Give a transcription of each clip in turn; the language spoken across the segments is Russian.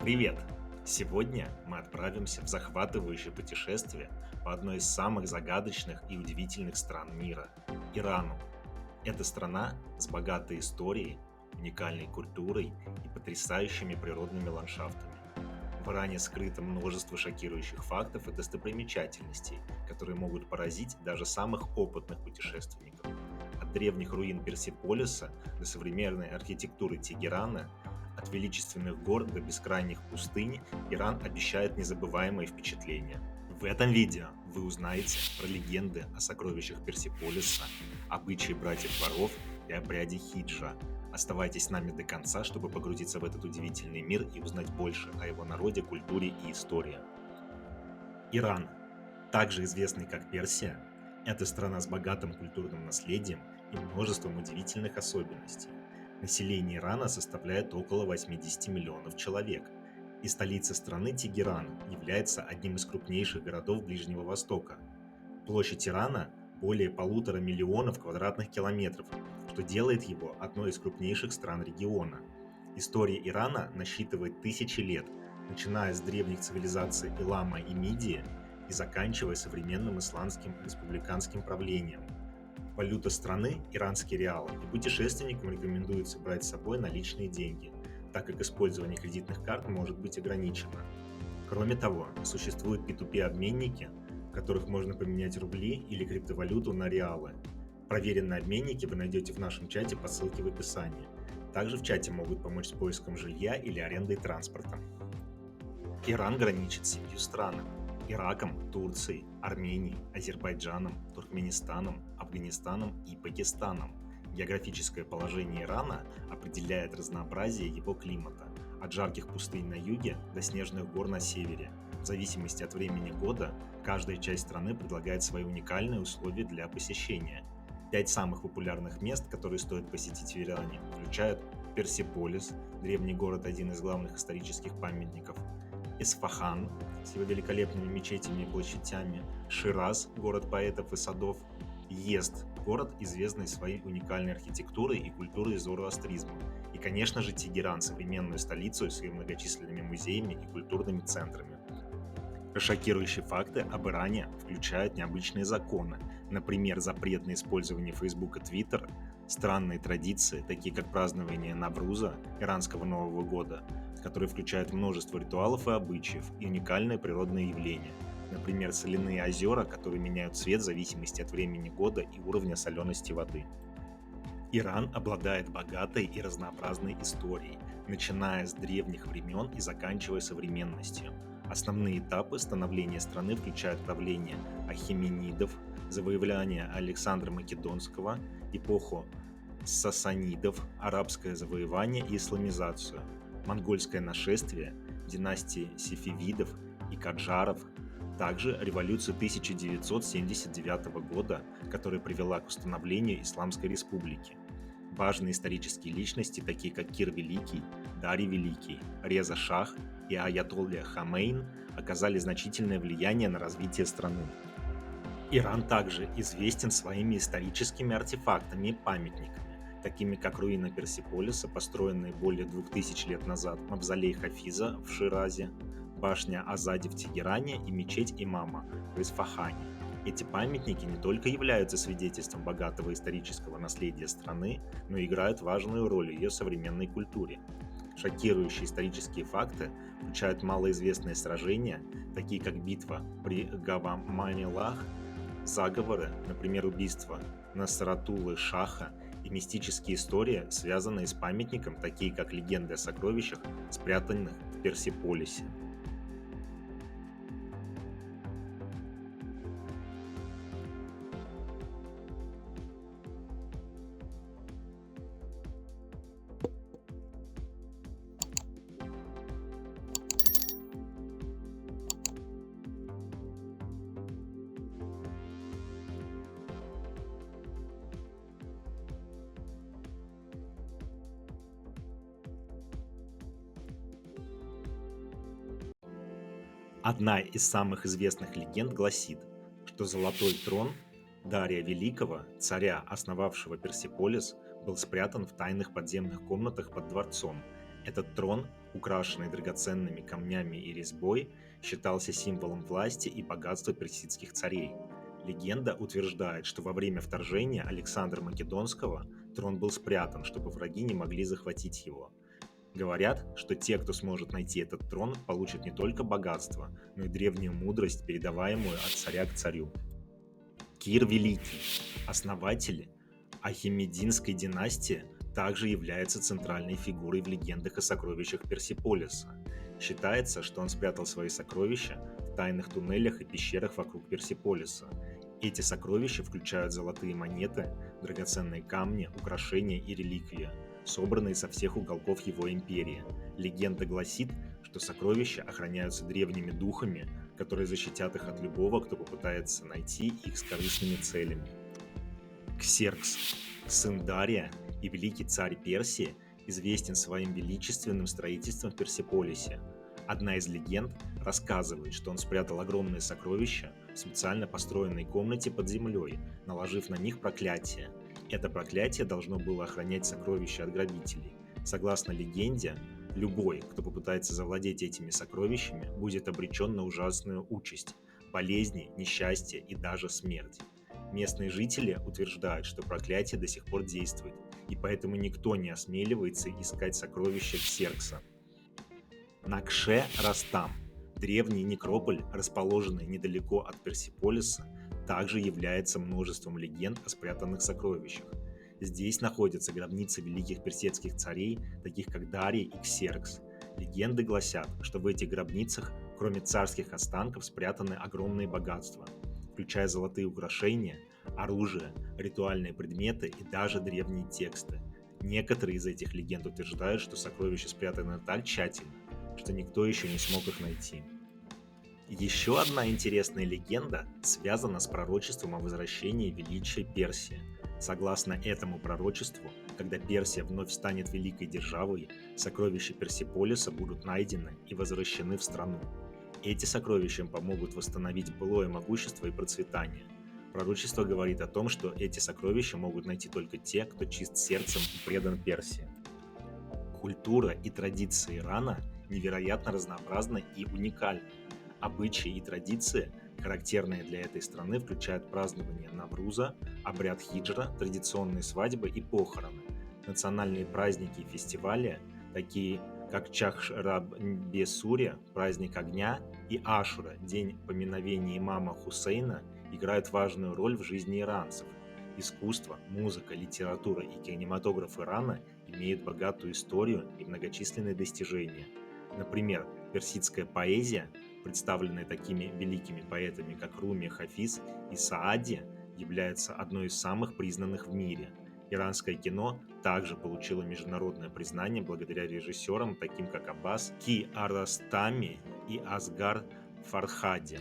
Привет! Сегодня мы отправимся в захватывающее путешествие по одной из самых загадочных и удивительных стран мира– Ирану. Это страна с богатой историей, уникальной культурой и потрясающими природными ландшафтами. В Иране скрыто множество шокирующих фактов и достопримечательностей, которые могут поразить даже самых опытных путешественников. От древних руин Персеполиса до современной архитектуры Тегерана, от величественных гор до бескрайних пустынь, Иран обещает незабываемые впечатления. В этом видео вы узнаете про легенды о сокровищах Персеполиса, обычаи братьев-воров и обряде хиджа. Оставайтесь с нами до конца, чтобы погрузиться в этот удивительный мир и узнать больше о его народе, культуре и истории. Иран, также известный как Персия, это страна с богатым культурным наследием и множеством удивительных особенностей. Население Ирана составляет около 80 миллионов человек, и столица страны Тегеран является одним из крупнейших городов Ближнего Востока. Площадь Ирана более 1,5 миллиона квадратных километров, что делает его одной из крупнейших стран региона. История Ирана насчитывает тысячи лет, начиная с древних цивилизаций Илама и Мидии и заканчивая современным исламским республиканским правлением. Валюта страны– иранский реал, и путешественникам рекомендуется брать с собой наличные деньги, так как использование кредитных карт может быть ограничено. Кроме того, существуют P2P-обменники, в которых можно поменять рубли или криптовалюту на реалы. Проверенные обменники вы найдете в нашем чате по ссылке в описании. Также в чате могут помочь с поиском жилья или арендой транспорта. Иран граничит с 7 странами– Ираком, Турцией, Арменией, Азербайджаном, Туркменистаном, Афганистаном и Пакистаном. Географическое положение Ирана определяет разнообразие его климата, от жарких пустынь на юге до снежных гор на севере. В зависимости от времени года, каждая часть страны предлагает свои уникальные условия для посещения. 5 самых популярных мест, которые стоит посетить в Иране, включают Персеполис, древний город, один из главных исторических памятников, Исфахан с его великолепными мечетями и площадями, Шираз, город поэтов и садов, Йезд, город, известный своей уникальной архитектурой и культурой зороастризма, и, конечно же, Тегеран, современную столицу с ее многочисленными музеями и культурными центрами. Шокирующие факты об Иране включают необычные законы, например, запрет на использование Facebook и Twitter, странные традиции, такие как празднование Навруза, иранского Нового года, которые включают множество ритуалов и обычаев, и уникальные природные явления, например, соляные озера, которые меняют цвет в зависимости от времени года и уровня солености воды. Иран обладает богатой и разнообразной историей, начиная с древних времен и заканчивая современностью. Основные этапы становления страны включают правление ахеменидов, завоевание Александра Македонского, эпоху сасанидов, арабское завоевание и исламизацию, монгольское нашествие, династии сефевидов и каджаров, также революцию 1979 года, которая привела к установлению Исламской Республики. Важные исторические личности, такие как Кир Великий, Дарий Великий, Реза Шах и Аятолля Хамейн, оказали значительное влияние на развитие страны. Иран также известен своими историческими артефактами и памятниками, такими как руины Персеполиса, построенные более 2000 лет назад, мавзолей Хафиза в Ширазе, башня Азади в Тегеране и мечеть Имама в Исфахане. Эти памятники не только являются свидетельством богатого исторического наследия страны, но и играют важную роль в ее современной культуре. Шокирующие исторические факты включают малоизвестные сражения, такие как битва при Гаваманилах, заговоры, например, убийство Насратуллы Шаха, и мистические истории, связанные с памятником, такие как легенды о сокровищах, спрятанных в Персеполисе. Одна из самых известных легенд гласит, что золотой трон Дария Великого, царя, основавшего Персеполис, был спрятан в тайных подземных комнатах под дворцом. Этот трон украшенный драгоценными камнями и резьбой, считался символом власти и богатства персидских царей. Легенда утверждает, что во время вторжения Александра Македонского трон был спрятан, чтобы враги не могли захватить его. Говорят, что те, кто сможет найти этот трон, получат не только богатство, но и древнюю мудрость, передаваемую от царя к царю. Кир Великий, основатель Ахемединской династии, также является центральной фигурой в легендах о сокровищах Персеполиса. Считается, что он спрятал свои сокровища в тайных туннелях и пещерах вокруг Персеполиса. Эти сокровища включают золотые монеты, драгоценные камни, украшения и реликвии, собранные со всех уголков его империи. Легенда гласит, что сокровища охраняются древними духами, которые защитят их от любого, кто попытается найти их с корыстными целями. Ксеркс, сын Дария и великий царь Персии, известен своим величественным строительством в Персеполисе. Одна из легенд рассказывает, что он спрятал огромные сокровища в специально построенной комнате под землей, наложив на них проклятие. Это проклятие должно было охранять сокровища от грабителей. Согласно легенде, любой, кто попытается завладеть этими сокровищами, будет обречен на ужасную участь – болезни, несчастье и даже смерть. Местные жители утверждают, что проклятие до сих пор действует, и поэтому никто не осмеливается искать сокровища Ксеркса. Накше-Растам, древний некрополь, расположенный недалеко от Персеполиса, также является множеством легенд о спрятанных сокровищах. Здесь находятся гробницы великих персидских царей, таких как Дарий и Ксеркс. Легенды гласят, что в этих гробницах, кроме царских останков, спрятаны огромные богатства, включая золотые украшения, оружие, ритуальные предметы и даже древние тексты. Некоторые из этих легенд утверждают, что сокровища спрятаны так тщательно, что никто еще не смог их найти. Еще одна интересная легенда связана с пророчеством о возвращении величия Персии. Согласно этому пророчеству, когда Персия вновь станет великой державой, сокровища Персеполиса будут найдены и возвращены в страну. Эти сокровища помогут восстановить былое могущество и процветание. Пророчество говорит о том, что эти сокровища могут найти только те, кто чист сердцем и предан Персии. Культура и традиции Ирана невероятно разнообразны и уникальны. Обычаи и традиции, характерные для этой страны, включают празднование Навруза, обряд хиджра, традиционные свадьбы и похороны. Национальные праздники и фестивали, такие как Чахш-Раб-Бесури, праздник огня, и Ашура, день поминовения имама Хусейна, играют важную роль в жизни иранцев. Искусство, музыка, литература и кинематограф Ирана имеют богатую историю и многочисленные достижения. Например, персидская поэзия, представленная такими великими поэтами, как Руми, Хафиз и Саади, является одной из самых признанных в мире. Иранское кино также получило международное признание благодаря режиссерам, таким как Аббас Киаростами и Асгар Фархади.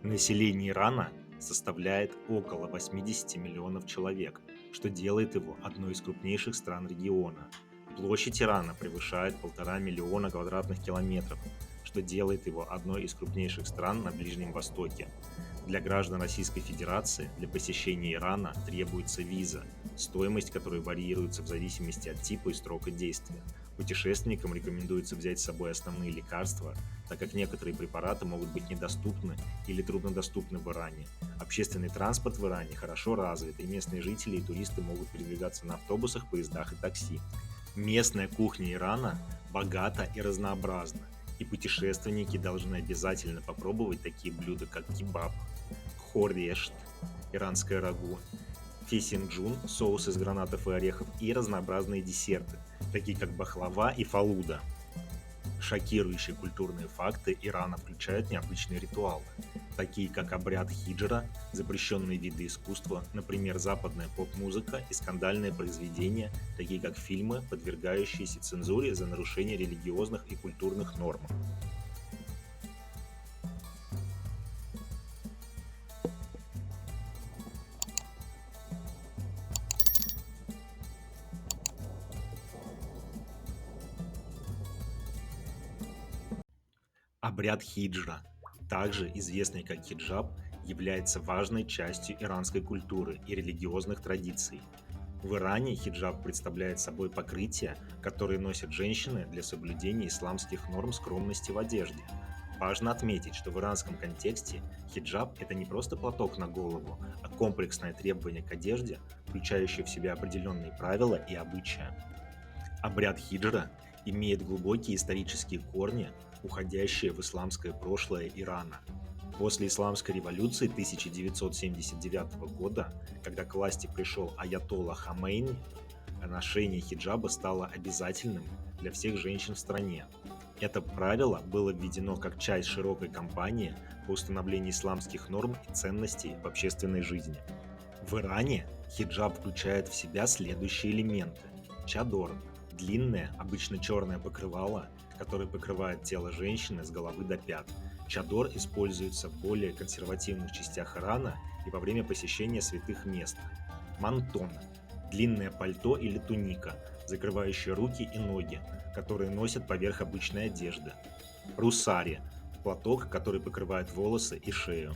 Население Ирана составляет около 80 миллионов человек, что делает его одной из крупнейших стран региона. Площадь Ирана превышает 1,5 миллиона квадратных километров, что делает его одной из крупнейших стран на Ближнем Востоке. Для граждан Российской Федерации для посещения Ирана требуется виза, стоимость которой варьируется в зависимости от типа и срока действия. Путешественникам рекомендуется взять с собой основные лекарства, так как некоторые препараты могут быть недоступны или труднодоступны в Иране. Общественный транспорт в Иране хорошо развит, и местные жители и туристы могут передвигаться на автобусах, поездах и такси. Местная кухня Ирана богата и разнообразна, и путешественники должны обязательно попробовать такие блюда, как кебаб, хоррешт, иранское рагу, фесинджун, соус из гранатов и орехов, и разнообразные десерты, такие как бахлава и фалуда. Шокирующие культурные факты Ирана включают необычные ритуалы, такие как обряд хиджра, запрещенные виды искусства, например, западная поп-музыка и скандальные произведения, такие как фильмы, подвергающиеся цензуре за нарушение религиозных и культурных норм. Обряд хиджра, также известный как хиджаб, является важной частью иранской культуры и религиозных традиций. В Иране хиджаб представляет собой покрытие, которое носят женщины для соблюдения исламских норм скромности в одежде. Важно отметить, что в иранском контексте хиджаб – это не просто платок на голову, а комплексное требование к одежде, включающее в себя определенные правила и обычаи. Обряд хиджра имеет глубокие исторические корни, уходящие в исламское прошлое Ирана. После Исламской революции 1979 года, когда к власти пришел аятолла Хамейни, ношение хиджаба стало обязательным для всех женщин в стране. Это правило было введено как часть широкой кампании по установлению исламских норм и ценностей в общественной жизни. В Иране хиджаб включает в себя следующие элементы. Чадор – длинное, обычно черное покрывало, которое покрывает тело женщины с головы до пят. Чадор используется в более консервативных частях Ирана и во время посещения святых мест. Мантон – длинное пальто или туника, закрывающее руки и ноги, которые носят поверх обычной одежды. Русари – платок, который покрывает волосы и шею.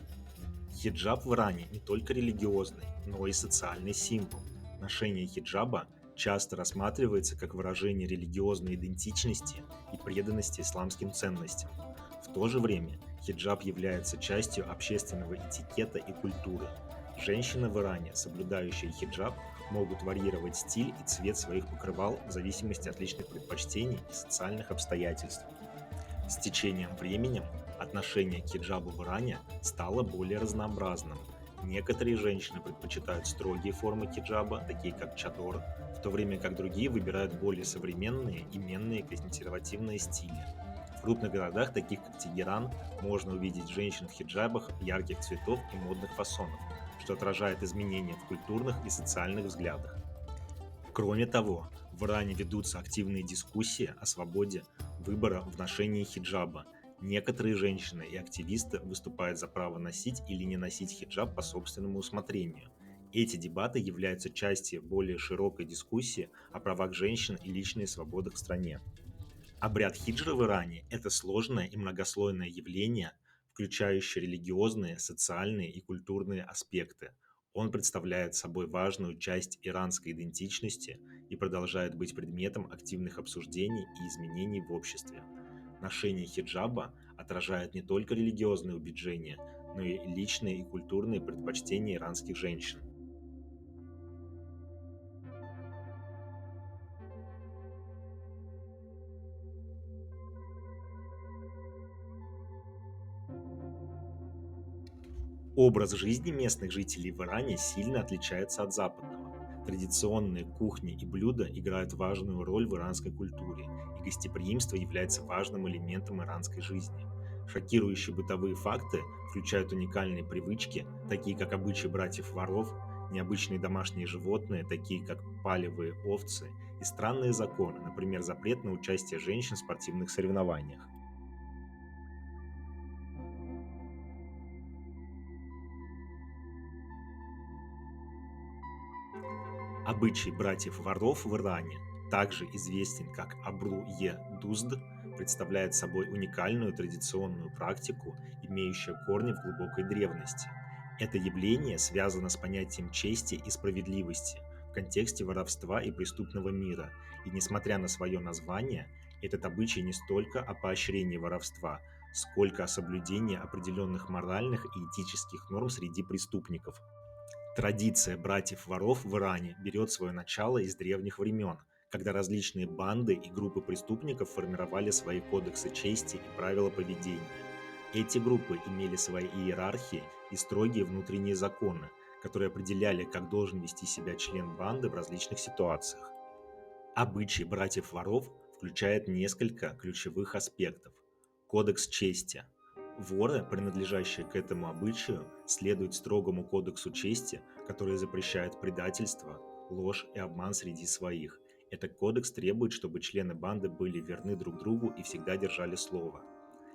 Хиджаб в Иране не только религиозный, но и социальный символ. Ношение хиджаба часто рассматривается как выражение религиозной идентичности и преданности исламским ценностям. В то же время хиджаб является частью общественного этикета и культуры. Женщины в Иране, соблюдающие хиджаб, могут варьировать стиль и цвет своих покрывал в зависимости от личных предпочтений и социальных обстоятельств. С течением времени отношение к хиджабу в Иране стало более разнообразным. Некоторые женщины предпочитают строгие формы хиджаба, такие как чадор, в то время как другие выбирают более современные и менее консервативные стили. В крупных городах, таких как Тегеран, можно увидеть женщин в хиджабах ярких цветов и модных фасонов, что отражает изменения в культурных и социальных взглядах. Кроме того, в Иране ведутся активные дискуссии о свободе выбора в ношении хиджаба. Некоторые женщины и активисты выступают за право носить или не носить хиджаб по собственному усмотрению. Эти дебаты являются частью более широкой дискуссии о правах женщин и личной свободах в стране. Обряд хиджры в Иране – это сложное и многослойное явление, включающее религиозные, социальные и культурные аспекты. Он представляет собой важную часть иранской идентичности и продолжает быть предметом активных обсуждений и изменений в обществе. Ношение хиджаба отражает не только религиозные убеждения, но и личные и культурные предпочтения иранских женщин. Образ жизни местных жителей в Иране сильно отличается от западного. Традиционные кухни и блюда играют важную роль в иранской культуре, и гостеприимство является важным элементом иранской жизни. Шокирующие бытовые факты включают уникальные привычки, такие как обычаи братьев-воров, необычные домашние животные, такие как палевые овцы, и странные законы, например, запрет на участие женщин в спортивных соревнованиях. Обычай братьев-воров в Иране, также известен как Абру-е-Дузд, представляет собой уникальную традиционную практику, имеющую корни в глубокой древности. Это явление связано с понятием чести и справедливости в контексте воровства и преступного мира, и несмотря на свое название, этот обычай не столько о поощрении воровства, сколько о соблюдении определенных моральных и этических норм среди преступников. Традиция братьев-воров в Иране берет свое начало из древних времен, когда различные банды и группы преступников формировали свои кодексы чести и правила поведения. Эти группы имели свои иерархии и строгие внутренние законы, которые определяли, как должен вести себя член банды в различных ситуациях. Обычай братьев-воров включает несколько ключевых аспектов. Кодекс чести. Воры, принадлежащие к этому обычаю, следуют строгому кодексу чести, который запрещает предательство, ложь и обман среди своих. Этот кодекс требует, чтобы члены банды были верны друг другу и всегда держали слово.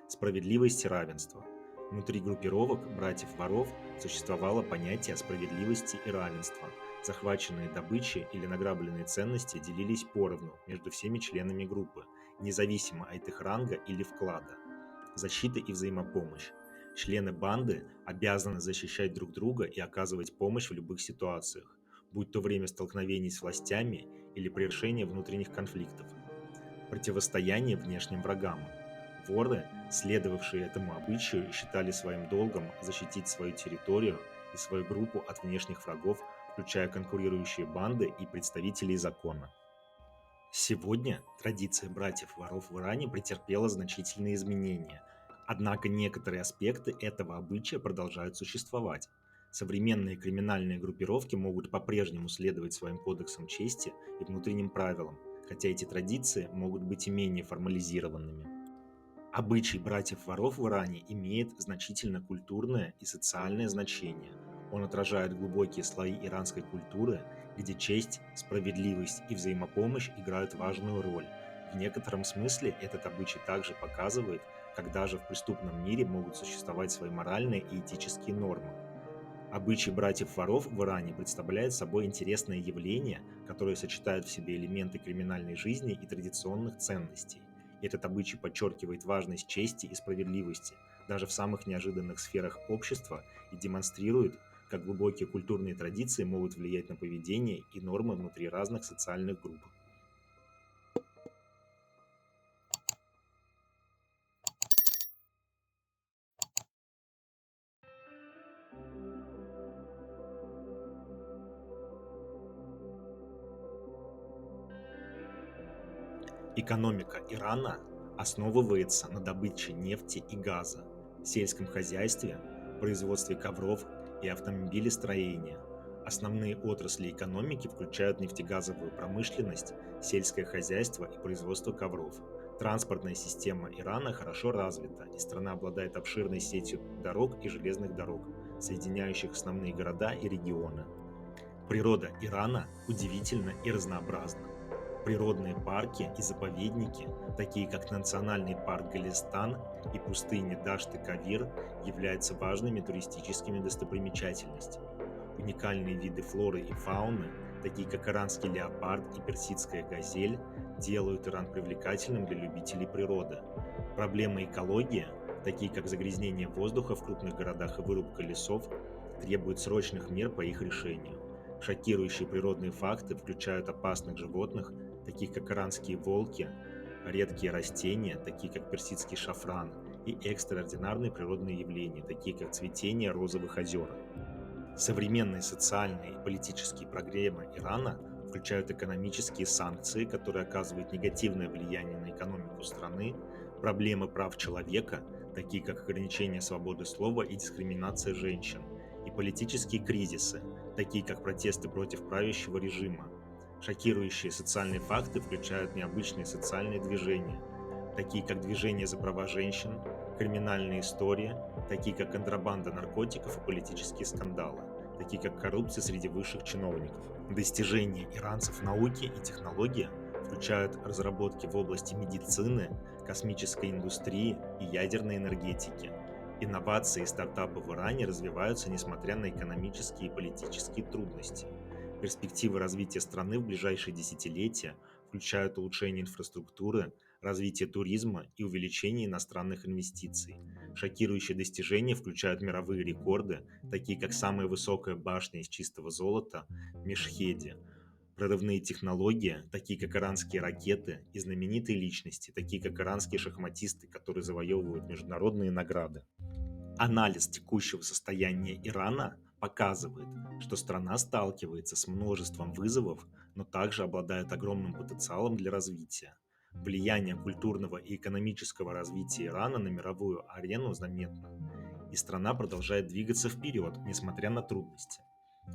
Справедливость и равенство. Внутри группировок братьев-воров существовало понятие справедливости и равенства. Захваченные добычи или награбленные ценности делились поровну между всеми членами группы, независимо от их ранга или вклада. Защита и взаимопомощь. Члены банды обязаны защищать друг друга и оказывать помощь в любых ситуациях. будь то время столкновений с властями или при решении внутренних конфликтов. Противостояние внешним врагам. Воры, следовавшие этому обычаю, считали своим долгом защитить свою территорию и свою группу от внешних врагов, включая конкурирующие банды и представителей закона. Сегодня традиция братьев-воров в Иране претерпела значительные изменения, однако некоторые аспекты этого обычая продолжают существовать. Современные криминальные группировки могут по-прежнему следовать своим кодексам чести и внутренним правилам, хотя эти традиции могут быть и менее формализированными. Обычай братьев-воров в Иране имеет значительно культурное и социальное значение. Он отражает глубокие слои иранской культуры, где честь, справедливость и взаимопомощь играют важную роль. В некотором смысле этот обычай также показывает, как даже в преступном мире могут существовать свои моральные и этические нормы. Обычай братьев-воров в Иране представляет собой интересное явление, которое сочетает в себе элементы криминальной жизни и традиционных ценностей. Этот обычай подчеркивает важность чести и справедливости даже в самых неожиданных сферах общества и демонстрирует, как глубокие культурные традиции могут влиять на поведение и нормы внутри разных социальных групп. Экономика Ирана основывается на добыче нефти и газа, сельском хозяйстве, производстве ковров и автомобилестроения. Основные отрасли экономики включают нефтегазовую промышленность, сельское хозяйство и производство ковров. Транспортная система Ирана хорошо развита, и страна обладает обширной сетью дорог и железных дорог, соединяющих основные города и регионы. Природа Ирана удивительна и разнообразна. Природные парки и заповедники, такие как Национальный парк Голестан и пустыня Дашт-и-Кавир, являются важными туристическими достопримечательностями. Уникальные виды флоры и фауны, такие как иранский леопард и персидская газель, делают Иран привлекательным для любителей природы. Проблемы экологии, такие как загрязнение воздуха в крупных городах и вырубка лесов, требуют срочных мер по их решению. Шокирующие природные факты включают опасных животных, таких как иранские волки, редкие растения, такие как персидский шафран, и экстраординарные природные явления, такие как цветение розовых озер. Современные социальные и политические проблемы Ирана включают экономические санкции, которые оказывают негативное влияние на экономику страны, проблемы прав человека, такие как ограничение свободы слова и дискриминация женщин, и политические кризисы, такие как протесты против правящего режима. Шокирующие социальные факты включают необычные социальные движения, такие как движение за права женщин, криминальные истории, такие как контрабанда наркотиков и политические скандалы, такие как коррупция среди высших чиновников. Достижения иранцев в науке и технологии включают разработки в области медицины, космической индустрии и ядерной энергетики. Инновации и стартапы в Иране развиваются несмотря на экономические и политические трудности. Перспективы развития страны в ближайшие десятилетия включают улучшение инфраструктуры, развитие туризма и увеличение иностранных инвестиций. Шокирующие достижения включают мировые рекорды, такие как самая высокая башня из чистого золота в Мешхеде, прорывные технологии, такие как иранские ракеты, и знаменитые личности, такие как иранские шахматисты, которые завоевывают международные награды. Анализ текущего состояния Ирана показывает, что страна сталкивается с множеством вызовов, но также обладает огромным потенциалом для развития. Влияние культурного и экономического развития Ирана на мировую арену заметно, и страна продолжает двигаться вперед, несмотря на трудности.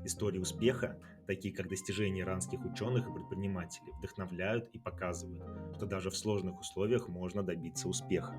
Истории успеха, такие как достижения иранских ученых и предпринимателей, вдохновляют и показывают, что даже в сложных условиях можно добиться успеха.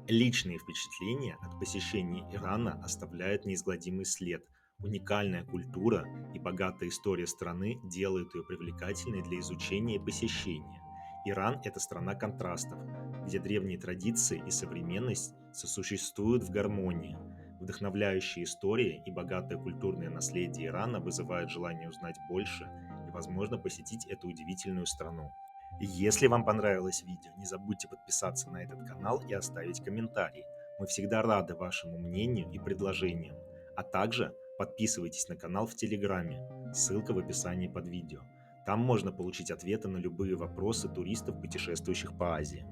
Личные впечатления от посещения Ирана оставляют неизгладимый след. Уникальная культура и богатая история страны делают ее привлекательной для изучения и посещения. Иран – это страна контрастов, где древние традиции и современность сосуществуют в гармонии. Вдохновляющие истории и богатое культурное наследие Ирана вызывают желание узнать больше и, возможно, посетить эту удивительную страну. Если вам понравилось видео, не забудьте подписаться на этот канал и оставить комментарий. Мы всегда рады вашему мнению и предложениям. А также Подписывайтесь на канал в Телеграме, ссылка в описании под видео. Там можно получить ответы на любые вопросы туристов, путешествующих по Азии.